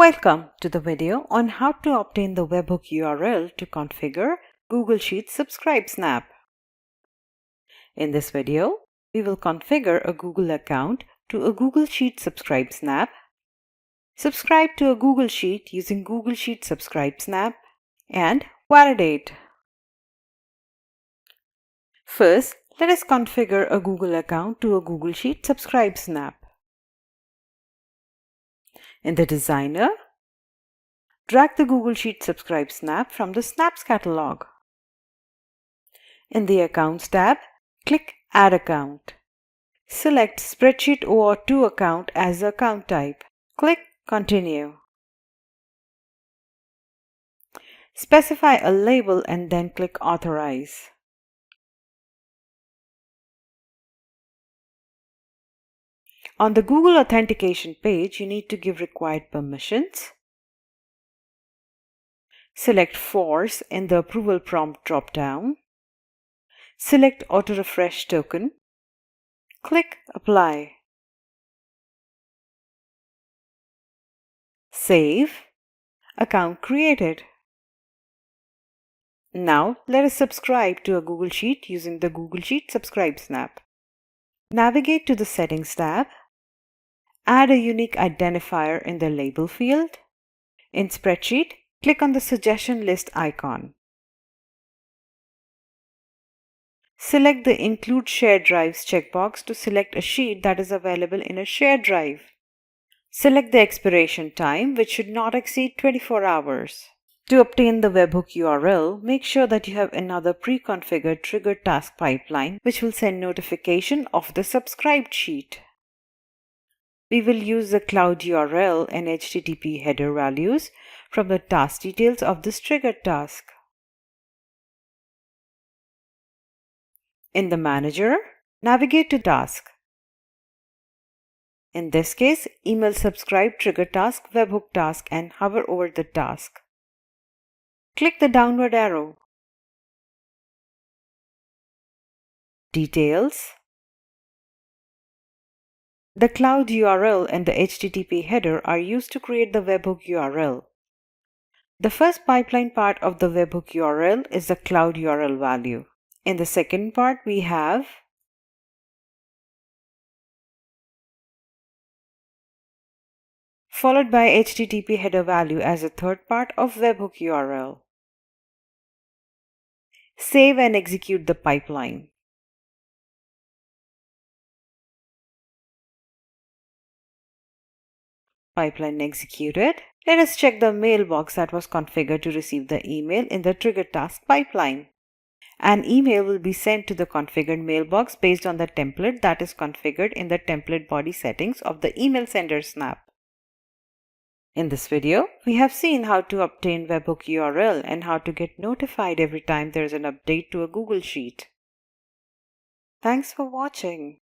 Welcome to the video on how to obtain the webhook URL to configure Google Sheets Subscribe Snap. In this video, we will configure a Google account to a Google Sheet Subscribe Snap, subscribe to a Google Sheet using Google Sheet Subscribe Snap, and validate. First, let us configure a Google account to a Google Sheet Subscribe Snap. In the Designer, drag the Google Sheet Subscribe Snap from the Snaps catalog. In the Accounts tab, click Add Account. Select Spreadsheet OAuth2 account as the account type. Click Continue. Specify a label and then click Authorize. On the Google Authentication page, you need to give required permissions. Select Force in the Approval Prompt drop-down. Select Auto Refresh Token. Click Apply. Save. Account created. Now let us subscribe to a Google Sheet using the Google Sheet Subscribe Snap. Navigate to the Settings tab. Add a unique identifier in the Label field. In Spreadsheet, click on the Suggestion List icon. Select the Include Shared Drives checkbox to select a sheet that is available in a shared drive. Select the expiration time, which should not exceed 24 hours. To obtain the webhook URL, make sure that you have another pre-configured triggered task pipeline, which will send notification of the subscribed sheet. We will use the cloud URL and HTTP header values from the task details of this triggered task. In the Manager, navigate to Task. In this case, email subscribe trigger task, webhook task, and hover over the task. Click the downward arrow. Details. The cloud URL and the HTTP header are used to create the webhook URL. The first pipeline part of the webhook URL is the cloud URL value. In the second part, we have followed by HTTP header value as the third part of webhook URL. Save and execute the pipeline. Pipeline executed. Let us check the mailbox that was configured to receive the email in the triggered task pipeline. An email will be sent to the configured mailbox based on the template that is configured in the template body settings of the email sender snap. In this video, we have seen how to obtain webhook URL and how to get notified every time there is an update to a Google Sheet. Thanks for watching.